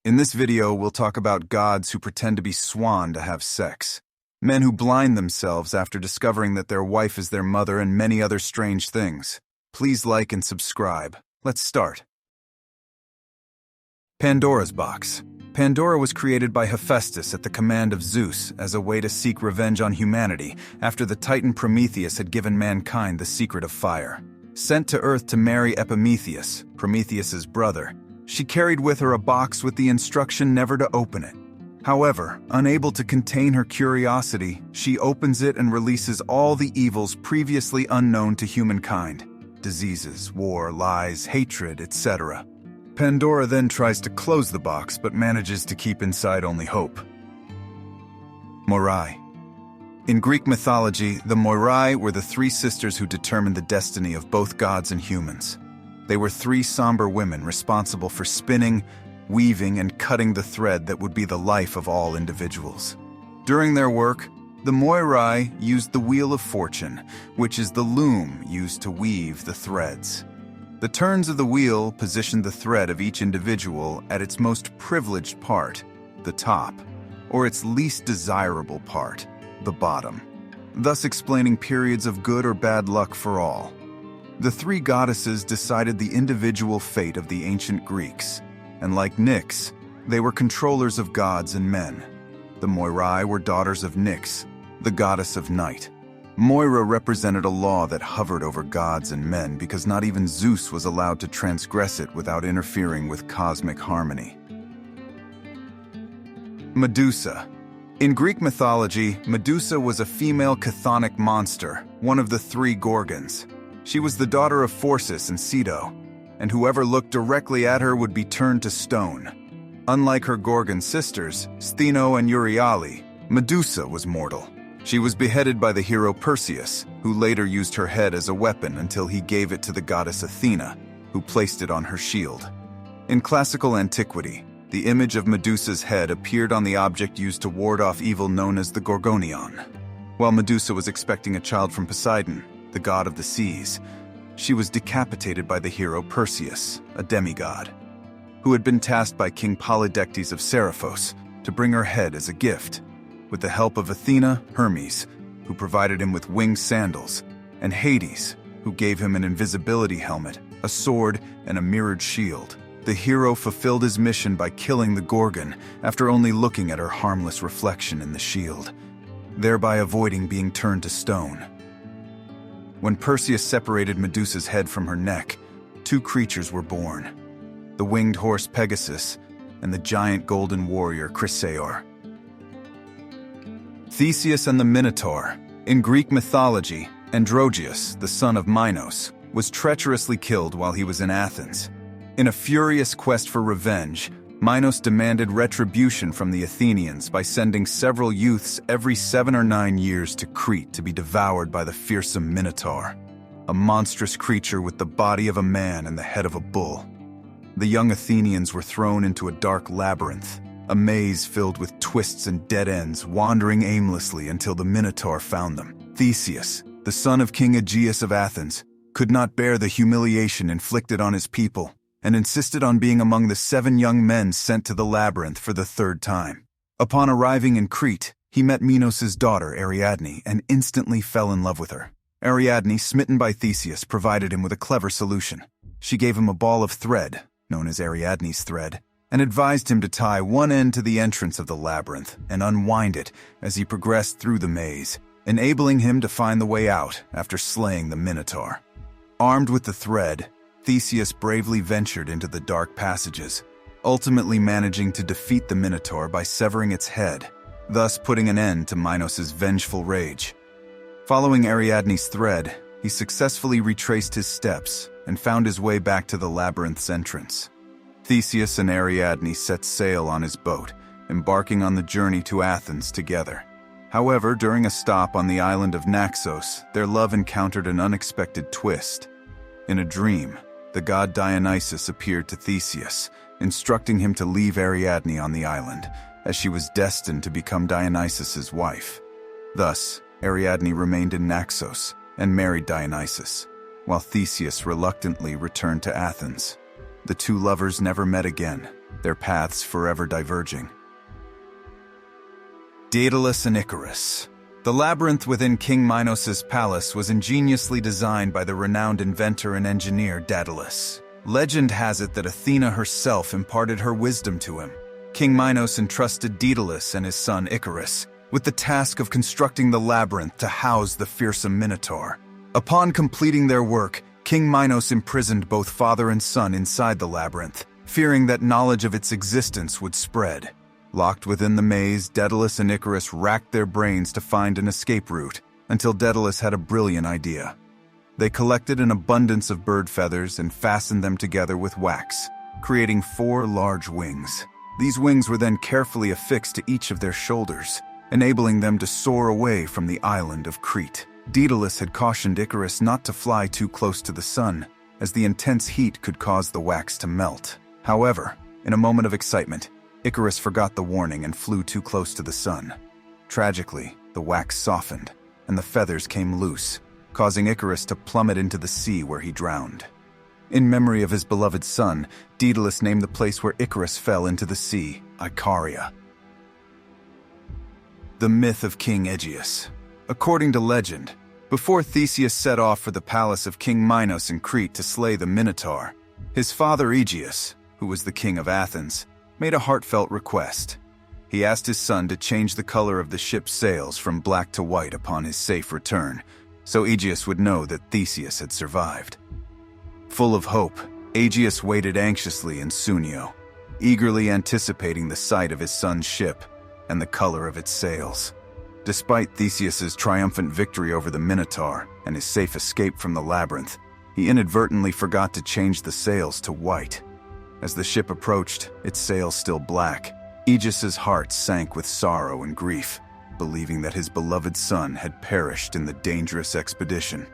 In this video, we'll talk about gods who pretend to be Swan to have sex, men who blind themselves after discovering that their wife is their mother, and many other strange things. Please like and subscribe. Let's start. Pandora's box. Pandora was created by Hephaestus at the command of Zeus as a way to seek revenge on humanity after the Titan Prometheus had given mankind the secret of fire. Sent to Earth to marry Epimetheus, Prometheus's brother, she carried with her a box with the instruction never to open it. However, unable to contain her curiosity, she opens it and releases all the evils previously unknown to humankind: diseases, war, lies, hatred, etc. Pandora then tries to close the box but manages to keep inside only hope. Moirai. In Greek mythology, the Moirai were the three sisters who determined the destiny of both gods and humans. They were three somber women responsible for spinning, weaving, and cutting the thread that would be the life of all individuals. During their work, the Moirai used the Wheel of Fortune, which is the loom used to weave the threads. The turns of the wheel positioned the thread of each individual at its most privileged part, the top, or its least desirable part, the bottom, thus explaining periods of good or bad luck for all. The three goddesses decided the individual fate of the ancient Greeks, and like Nyx, they were controllers of gods and men. The Moirai were daughters of Nyx, the goddess of night. Moira represented a law that hovered over gods and men because not even Zeus was allowed to transgress it without interfering with cosmic harmony. Medusa. In Greek mythology, Medusa was a female chthonic monster, one of the three Gorgons. She was the daughter of Phorcys and Ceto, and whoever looked directly at her would be turned to stone. Unlike her Gorgon sisters, Stheno and Eurydice, Medusa was mortal. She was beheaded by the hero Perseus, who later used her head as a weapon until he gave it to the goddess Athena, who placed it on her shield. In classical antiquity, the image of Medusa's head appeared on the object used to ward off evil known as the Gorgonion. While Medusa was expecting a child from Poseidon, the god of the seas, she was decapitated by the hero Perseus, a demigod, who had been tasked by King Polydectes of Seriphos to bring her head as a gift. With the help of Athena, Hermes, who provided him with winged sandals, and Hades, who gave him an invisibility helmet, a sword, and a mirrored shield, the hero fulfilled his mission by killing the Gorgon after only looking at her harmless reflection in the shield, thereby avoiding being turned to stone. When Perseus separated Medusa's head from her neck, two creatures were born: the winged horse Pegasus and the giant golden warrior Chrysaor. Theseus and the Minotaur. In Greek mythology, Aegeus, the son of Minos, was treacherously killed while he was in Athens. In a furious quest for revenge, Minos demanded retribution from the Athenians by sending several youths every 7 or 9 years to Crete to be devoured by the fearsome Minotaur, a monstrous creature with the body of a man and the head of a bull. The young Athenians were thrown into a dark labyrinth, a maze filled with twists and dead ends, wandering aimlessly until the Minotaur found them. Theseus, the son of King Aegeus of Athens, could not bear the humiliation inflicted on his people, and insisted on being among the 7 young men sent to the labyrinth for the 3rd time. Upon arriving in Crete, he met Minos' daughter, Ariadne, and instantly fell in love with her. Ariadne, smitten by Theseus, provided him with a clever solution. She gave him a ball of thread, known as Ariadne's thread, and advised him to tie one end to the entrance of the labyrinth and unwind it as he progressed through the maze, enabling him to find the way out after slaying the Minotaur. Armed with the thread, Theseus bravely ventured into the dark passages, ultimately managing to defeat the Minotaur by severing its head, thus putting an end to Minos' vengeful rage. Following Ariadne's thread, he successfully retraced his steps and found his way back to the labyrinth's entrance. Theseus and Ariadne set sail on his boat, embarking on the journey to Athens together. However, during a stop on the island of Naxos, their love encountered an unexpected twist. In a dream, the god Dionysus appeared to Theseus, instructing him to leave Ariadne on the island, as she was destined to become Dionysus's wife. Thus, Ariadne remained in Naxos and married Dionysus, while Theseus reluctantly returned to Athens. The two lovers never met again, their paths forever diverging. Daedalus and Icarus. The labyrinth within King Minos' palace was ingeniously designed by the renowned inventor and engineer Daedalus. Legend has it that Athena herself imparted her wisdom to him. King Minos entrusted Daedalus and his son Icarus with the task of constructing the labyrinth to house the fearsome Minotaur. Upon completing their work, King Minos imprisoned both father and son inside the labyrinth, fearing that knowledge of its existence would spread. Locked within the maze, Daedalus and Icarus racked their brains to find an escape route, until Daedalus had a brilliant idea. They collected an abundance of bird feathers and fastened them together with wax, creating 4 large wings. These wings were then carefully affixed to each of their shoulders, enabling them to soar away from the island of Crete. Daedalus had cautioned Icarus not to fly too close to the sun, as the intense heat could cause the wax to melt. However, in a moment of excitement, Icarus forgot the warning and flew too close to the sun. Tragically, the wax softened, and the feathers came loose, causing Icarus to plummet into the sea where he drowned. In memory of his beloved son, Daedalus named the place where Icarus fell into the sea, Icaria. The myth of King Aegeus. According to legend, before Theseus set off for the palace of King Minos in Crete to slay the Minotaur, his father Aegeus, who was the king of Athens, made a heartfelt request. He asked his son to change the color of the ship's sails from black to white upon his safe return, so Aegeus would know that Theseus had survived. Full of hope, Aegeus waited anxiously in Sunio, eagerly anticipating the sight of his son's ship and the color of its sails. Despite Theseus's triumphant victory over the Minotaur and his safe escape from the labyrinth, he inadvertently forgot to change the sails to white. As the ship approached, its sails still black, Aegeus's heart sank with sorrow and grief, believing that his beloved son had perished in the dangerous expedition.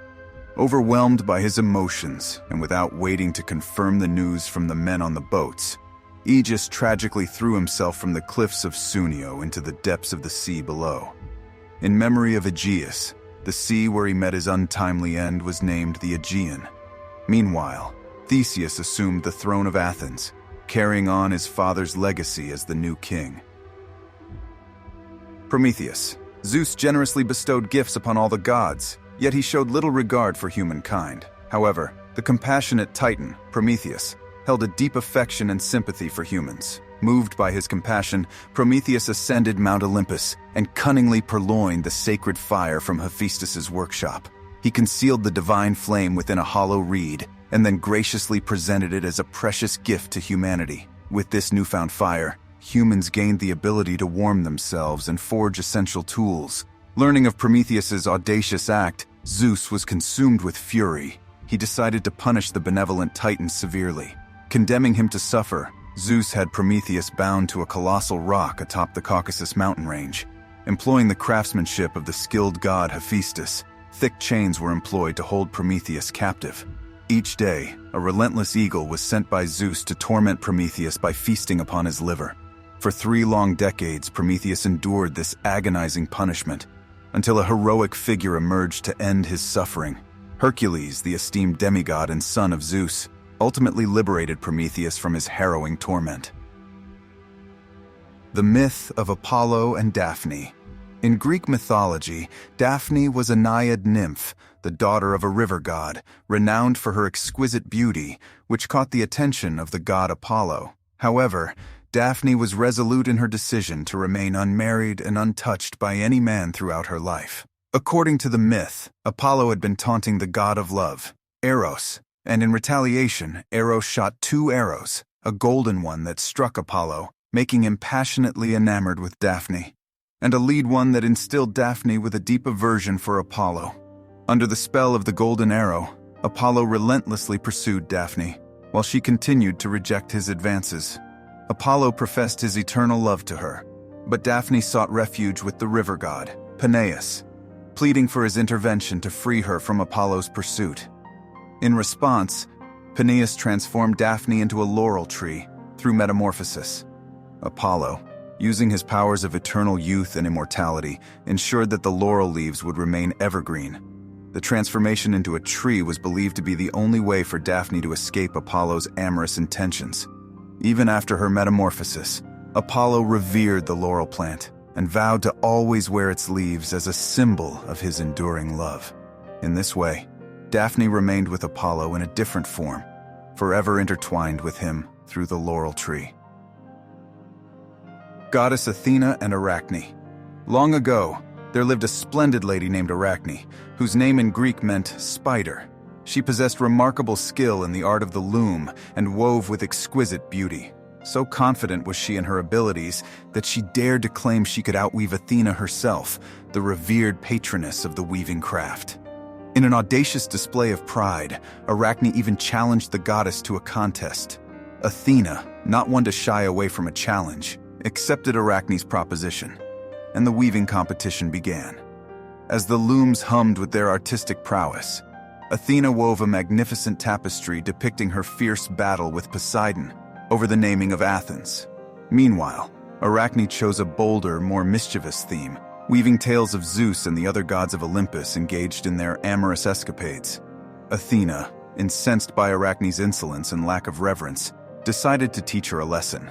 Overwhelmed by his emotions and without waiting to confirm the news from the men on the boats, Aegeus tragically threw himself from the cliffs of Sunio into the depths of the sea below. In memory of Aegeus, the sea where he met his untimely end was named the Aegean. Meanwhile, Theseus assumed the throne of Athens, carrying on his father's legacy as the new king. Prometheus. Zeus generously bestowed gifts upon all the gods, yet he showed little regard for humankind. However, the compassionate Titan, Prometheus, held a deep affection and sympathy for humans. Moved by his compassion, Prometheus ascended Mount Olympus and cunningly purloined the sacred fire from Hephaestus's workshop. He concealed the divine flame within a hollow reed and then graciously presented it as a precious gift to humanity. With this newfound fire, humans gained the ability to warm themselves and forge essential tools. Learning of Prometheus's audacious act, Zeus was consumed with fury. He decided to punish the benevolent Titan severely. Condemning him to suffer, Zeus had Prometheus bound to a colossal rock atop the Caucasus mountain range. Employing the craftsmanship of the skilled god Hephaestus, thick chains were employed to hold Prometheus captive. Each day, a relentless eagle was sent by Zeus to torment Prometheus by feasting upon his liver. For 3 long decades, Prometheus endured this agonizing punishment, until a heroic figure emerged to end his suffering. Hercules, the esteemed demigod and son of Zeus, ultimately liberated Prometheus from his harrowing torment. The myth of Apollo and Daphne. In Greek mythology, Daphne was a naiad nymph, the daughter of a river god, renowned for her exquisite beauty, which caught the attention of the god Apollo. However, Daphne was resolute in her decision to remain unmarried and untouched by any man throughout her life. According to the myth, Apollo had been taunting the god of love, Eros, and in retaliation, Eros shot 2 arrows, a golden one that struck Apollo, making him passionately enamored with Daphne, and a lead one that instilled Daphne with a deep aversion for Apollo. Under the spell of the golden arrow, Apollo relentlessly pursued Daphne, while she continued to reject his advances. Apollo professed his eternal love to her, but Daphne sought refuge with the river god, Peneus, pleading for his intervention to free her from Apollo's pursuit. In response, Peneus transformed Daphne into a laurel tree through metamorphosis. Apollo, using his powers of eternal youth and immortality, ensured that the laurel leaves would remain evergreen. The transformation into a tree was believed to be the only way for Daphne to escape Apollo's amorous intentions. Even after her metamorphosis, Apollo revered the laurel plant and vowed to always wear its leaves as a symbol of his enduring love. In this way, Daphne remained with Apollo in a different form, forever intertwined with him through the laurel tree. Goddess Athena and Arachne. Long ago, there lived a splendid lady named Arachne, whose name in Greek meant spider. She possessed remarkable skill in the art of the loom and wove with exquisite beauty. So confident was she in her abilities that she dared to claim she could outweave Athena herself, the revered patroness of the weaving craft. In an audacious display of pride, Arachne even challenged the goddess to a contest. Athena, not one to shy away from a challenge, accepted Arachne's proposition, and the weaving competition began. As the looms hummed with their artistic prowess, Athena wove a magnificent tapestry depicting her fierce battle with Poseidon over the naming of Athens. Meanwhile, Arachne chose a bolder, more mischievous theme, weaving tales of Zeus and the other gods of Olympus engaged in their amorous escapades. Athena, incensed by Arachne's insolence and lack of reverence, decided to teach her a lesson.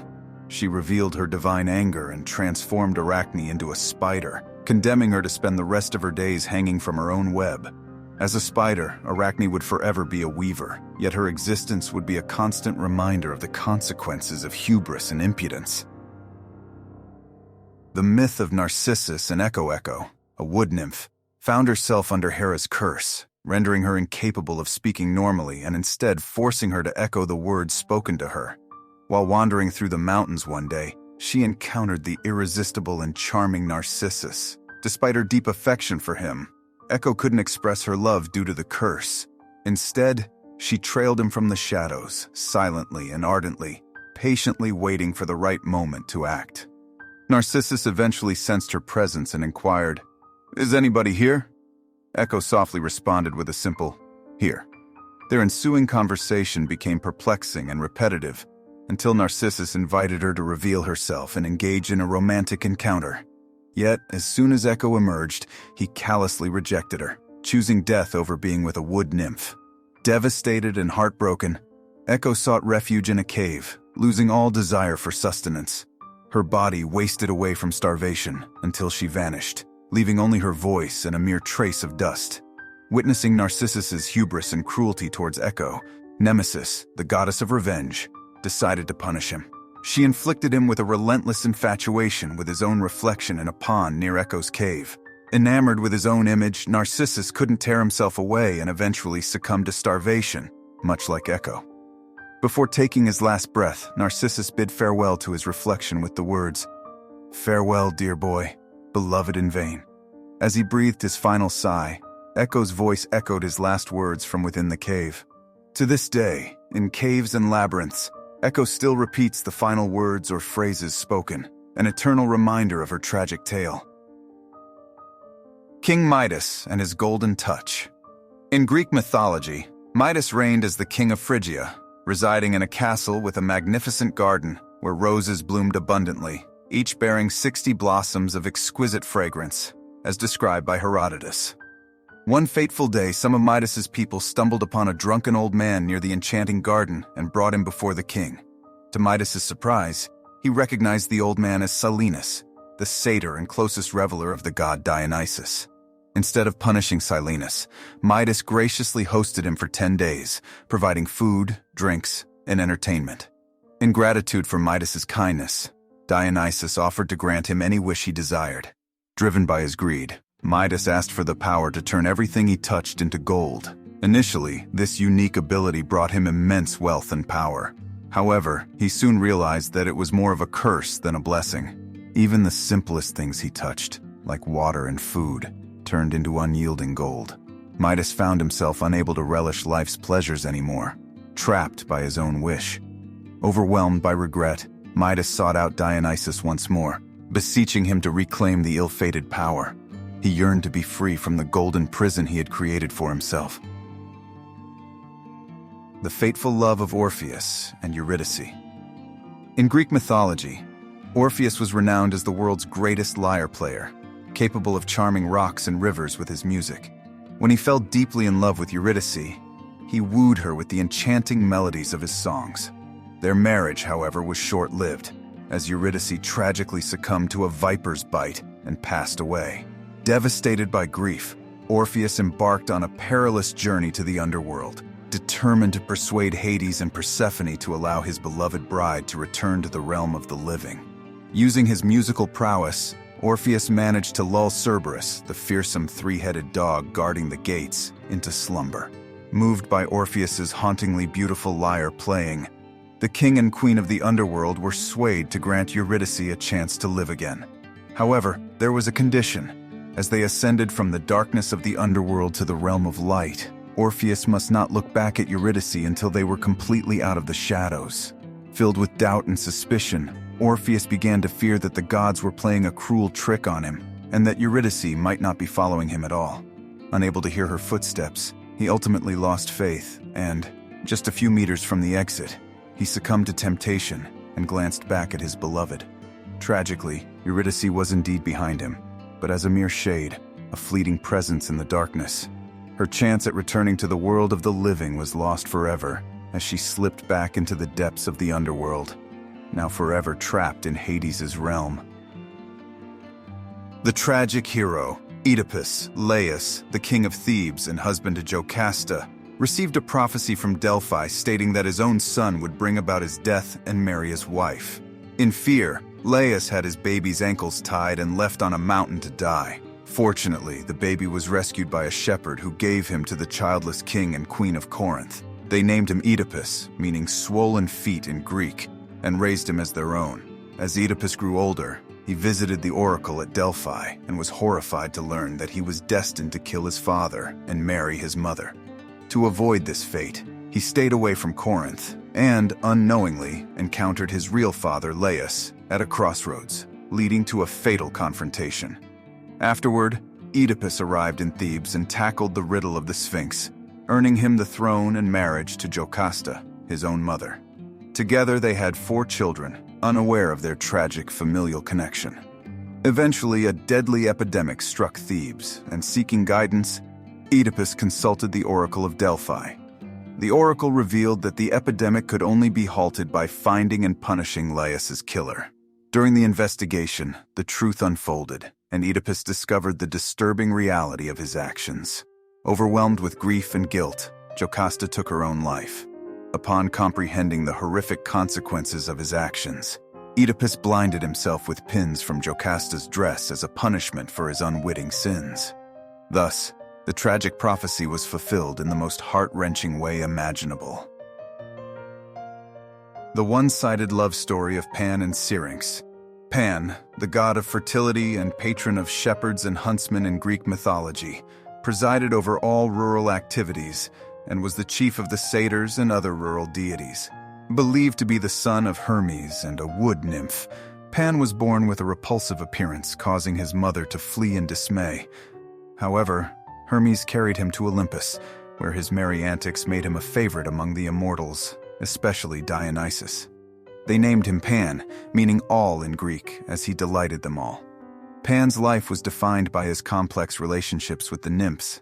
She revealed her divine anger and transformed Arachne into a spider, condemning her to spend the rest of her days hanging from her own web. As a spider, Arachne would forever be a weaver, yet her existence would be a constant reminder of the consequences of hubris and impudence. The myth of Narcissus and Echo, a wood nymph, found herself under Hera's curse, rendering her incapable of speaking normally and instead forcing her to echo the words spoken to her. While wandering through the mountains one day, she encountered the irresistible and charming Narcissus. Despite her deep affection for him, Echo couldn't express her love due to the curse. Instead, she trailed him from the shadows, silently and ardently, patiently waiting for the right moment to act. Narcissus eventually sensed her presence and inquired, "Is anybody here?" Echo softly responded with a simple, "Here." Their ensuing conversation became perplexing and repetitive, until Narcissus invited her to reveal herself and engage in a romantic encounter. Yet, as soon as Echo emerged, he callously rejected her, choosing death over being with a wood nymph. Devastated and heartbroken, Echo sought refuge in a cave, losing all desire for sustenance. Her body wasted away from starvation until she vanished, leaving only her voice and a mere trace of dust. Witnessing Narcissus's hubris and cruelty towards Echo, Nemesis, the goddess of revenge, decided to punish him. She inflicted him with a relentless infatuation with his own reflection in a pond near Echo's cave. Enamored with his own image, Narcissus couldn't tear himself away and eventually succumbed to starvation, much like Echo. Before taking his last breath, Narcissus bid farewell to his reflection with the words, "Farewell, dear boy, beloved in vain." As he breathed his final sigh, Echo's voice echoed his last words from within the cave. To this day, in caves and labyrinths, Echo still repeats the final words or phrases spoken, an eternal reminder of her tragic tale. King Midas and his golden touch. In Greek mythology, Midas reigned as the king of Phrygia, residing in a castle with a magnificent garden where roses bloomed abundantly, each bearing 60 blossoms of exquisite fragrance, as described by Herodotus. One fateful day, some of Midas's people stumbled upon a drunken old man near the enchanting garden and brought him before the king. To Midas's surprise, he recognized the old man as Silenus, the satyr and closest reveler of the god Dionysus. Instead of punishing Silenus, Midas graciously hosted him for 10 days, providing food, drinks, and entertainment. In gratitude for Midas's kindness, Dionysus offered to grant him any wish he desired. Driven by his greed, Midas asked for the power to turn everything he touched into gold. Initially, this unique ability brought him immense wealth and power. However, he soon realized that it was more of a curse than a blessing. Even the simplest things he touched, like water and food, turned into unyielding gold. Midas found himself unable to relish life's pleasures anymore, trapped by his own wish. Overwhelmed by regret, Midas sought out Dionysus once more, beseeching him to reclaim the ill-fated power. He yearned to be free from the golden prison he had created for himself. The fateful love of Orpheus and Eurydice. In Greek mythology, Orpheus was renowned as the world's greatest lyre player, capable of charming rocks and rivers with his music. When he fell deeply in love with Eurydice, he wooed her with the enchanting melodies of his songs. Their marriage, however, was short-lived, as Eurydice tragically succumbed to a viper's bite and passed away. Devastated by grief, Orpheus embarked on a perilous journey to the underworld, determined to persuade Hades and Persephone to allow his beloved bride to return to the realm of the living. Using his musical prowess, Orpheus managed to lull Cerberus, the fearsome three-headed dog guarding the gates, into slumber. Moved by Orpheus's hauntingly beautiful lyre playing, the king and queen of the underworld were swayed to grant Eurydice a chance to live again. However, there was a condition. As they ascended from the darkness of the underworld to the realm of light, Orpheus must not look back at Eurydice until they were completely out of the shadows. Filled with doubt and suspicion, Orpheus began to fear that the gods were playing a cruel trick on him, and that Eurydice might not be following him at all. Unable to hear her footsteps, he ultimately lost faith, and, just a few meters from the exit, he succumbed to temptation and glanced back at his beloved. Tragically, Eurydice was indeed behind him, but as a mere shade, a fleeting presence in the darkness. Her chance at returning to the world of the living was lost forever, as she slipped back into the depths of the underworld, now forever trapped in Hades' realm. The tragic hero, Oedipus, Laius, the king of Thebes and husband to Jocasta, received a prophecy from Delphi stating that his own son would bring about his death and marry his wife. In fear, Laius had his baby's ankles tied and left on a mountain to die. Fortunately, the baby was rescued by a shepherd who gave him to the childless king and queen of Corinth. They named him Oedipus, meaning swollen feet in Greek, and raised him as their own. As Oedipus grew older, he visited the oracle at Delphi and was horrified to learn that he was destined to kill his father and marry his mother. To avoid this fate, he stayed away from Corinth and, unknowingly, encountered his real father, Laius, at a crossroads, leading to a fatal confrontation. Afterward, Oedipus arrived in Thebes and tackled the riddle of the Sphinx, earning him the throne and marriage to Jocasta, his own mother. Together they had 4 children, unaware of their tragic familial connection. Eventually, a deadly epidemic struck Thebes, and seeking guidance, Oedipus consulted the oracle of Delphi. The oracle revealed that the epidemic could only be halted by finding and punishing Laius's killer. During the investigation, the truth unfolded, and Oedipus discovered the disturbing reality of his actions. Overwhelmed with grief and guilt, Jocasta took her own life. Upon comprehending the horrific consequences of his actions, Oedipus blinded himself with pins from Jocasta's dress as a punishment for his unwitting sins. Thus, the tragic prophecy was fulfilled in the most heart-wrenching way imaginable. The one-sided love story of Pan and Syrinx. Pan, the god of fertility and patron of shepherds and huntsmen in Greek mythology, presided over all rural activities and was the chief of the satyrs and other rural deities. Believed to be the son of Hermes and a wood nymph, Pan was born with a repulsive appearance, causing his mother to flee in dismay. However, Hermes carried him to Olympus, where his merry antics made him a favorite among the immortals, especially Dionysus. They named him Pan, meaning all in Greek, as he delighted them all. Pan's life was defined by his complex relationships with the nymphs.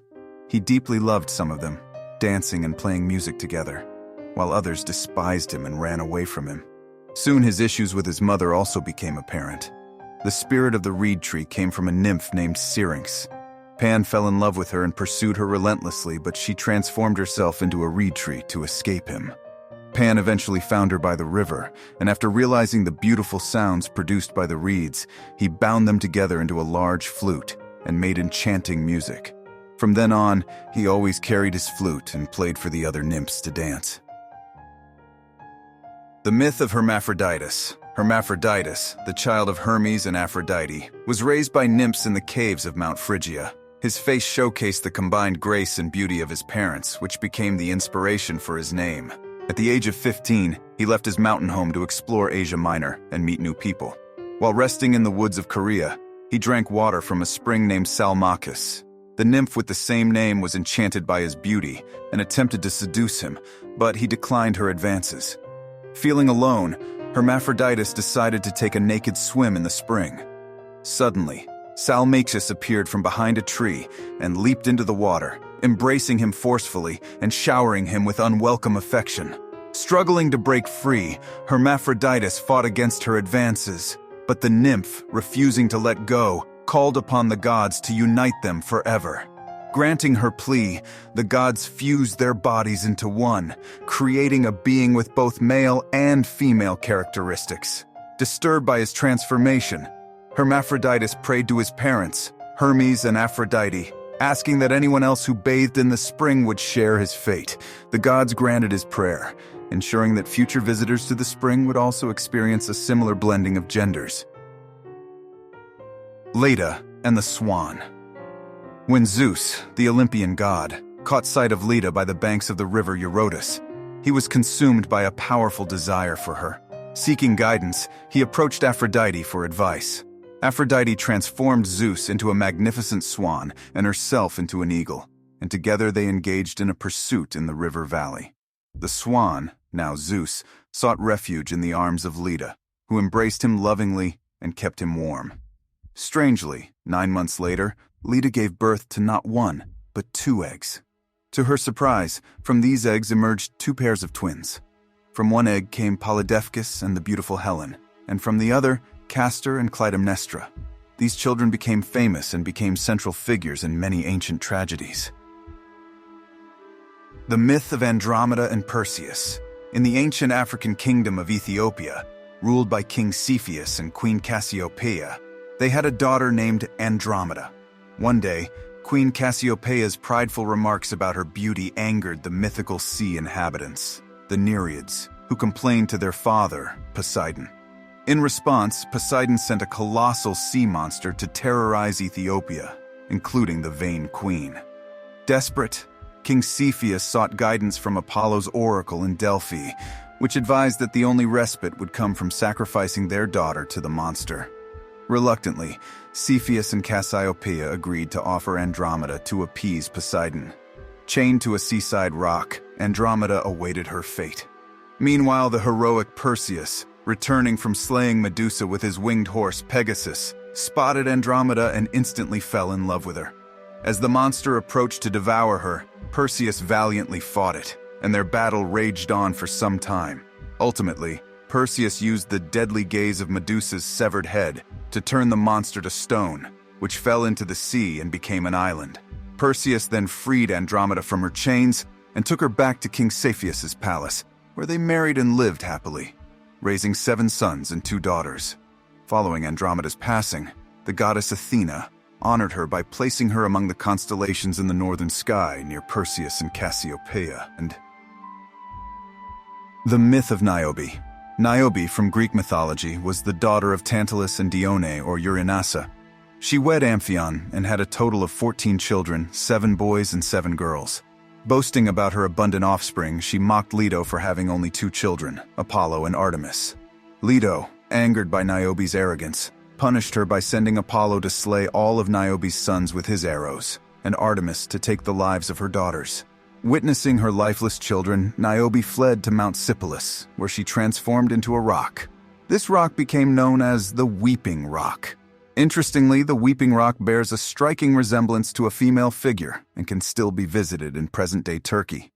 He deeply loved some of them, dancing and playing music together, while others despised him and ran away from him. Soon his issues with his mother also became apparent. The spirit of the reed tree came from a nymph named Syrinx. Pan fell in love with her and pursued her relentlessly, but she transformed herself into a reed tree to escape him. Pan eventually found her by the river, and after realizing the beautiful sounds produced by the reeds, he bound them together into a large flute and made enchanting music. From then on, he always carried his flute and played for the other nymphs to dance. The myth of Hermaphroditus. Hermaphroditus, the child of Hermes and Aphrodite, was raised by nymphs in the caves of Mount Phrygia. His face showcased the combined grace and beauty of his parents, which became the inspiration for his name. At the age of 15, he left his mountain home to explore Asia Minor and meet new people. While resting in the woods of Caria, he drank water from a spring named Salmachus. The nymph with the same name was enchanted by his beauty and attempted to seduce him, but he declined her advances. Feeling alone, Hermaphroditus decided to take a naked swim in the spring. Suddenly, Salmachus appeared from behind a tree and leaped into the water, embracing him forcefully and showering him with unwelcome affection. Struggling to break free, Hermaphroditus fought against her advances, but the nymph, refusing to let go, called upon the gods to unite them forever. Granting her plea, the gods fused their bodies into one, creating a being with both male and female characteristics. Disturbed by his transformation, Hermaphroditus prayed to his parents, Hermes and Aphrodite, asking that anyone else who bathed in the spring would share his fate. The gods granted his prayer, ensuring that future visitors to the spring would also experience a similar blending of genders. Leda and the Swan. When Zeus, the Olympian god, caught sight of Leda by the banks of the river Eurydice, he was consumed by a powerful desire for her. Seeking guidance, he approached Aphrodite for advice. Aphrodite transformed Zeus into a magnificent swan and herself into an eagle, and together they engaged in a pursuit in the river valley. The swan, now Zeus, sought refuge in the arms of Leda, who embraced him lovingly and kept him warm. Strangely, 9 months later, Leda gave birth to not one, but 2 eggs. To her surprise, from these eggs emerged 2 pairs of twins. From one egg came Polydeuces and the beautiful Helen, and from the other, Castor and Clytemnestra. These children became famous and became central figures in many ancient tragedies. The myth of Andromeda and Perseus. In the ancient African kingdom of Ethiopia, ruled by King Sisyphus and Queen Cassiopeia, they had a daughter named Andromeda. One day, Queen Cassiopeia's prideful remarks about her beauty angered the mythical sea inhabitants, the Nereids, who complained to their father, Poseidon. In response, Poseidon sent a colossal sea monster to terrorize Ethiopia, including the vain queen. Desperate, King Cepheus sought guidance from Apollo's oracle in Delphi, which advised that the only respite would come from sacrificing their daughter to the monster. Reluctantly, Cepheus and Cassiopeia agreed to offer Andromeda to appease Poseidon. Chained to a seaside rock, Andromeda awaited her fate. Meanwhile, the heroic Perseus, returning from slaying Medusa with his winged horse Pegasus, spotted Andromeda and instantly fell in love with her. As the monster approached to devour her, Perseus valiantly fought it, and their battle raged on for some time. Ultimately, Perseus used the deadly gaze of Medusa's severed head to turn the monster to stone, which fell into the sea and became an island. Perseus then freed Andromeda from her chains and took her back to King Cepheus's palace, where they married and lived happily, raising 7 sons and 2 daughters. Following Andromeda's passing, the goddess Athena honored her by placing her among the constellations in the northern sky near Perseus and Cassiopeia. And the myth of Niobe. Niobe, from Greek mythology, was the daughter of Tantalus and Dione, or Eurydice. She wed Amphion and had a total of 14 children, 7 boys and 7 girls. Boasting about her abundant offspring, she mocked Leto for having only 2 children, Apollo and Artemis. Leto, angered by Niobe's arrogance, punished her by sending Apollo to slay all of Niobe's sons with his arrows, and Artemis to take the lives of her daughters. Witnessing her lifeless children, Niobe fled to Mount Sipylus, where she transformed into a rock. This rock became known as the Weeping Rock. Interestingly, the Weeping Rock bears a striking resemblance to a female figure and can still be visited in present-day Turkey.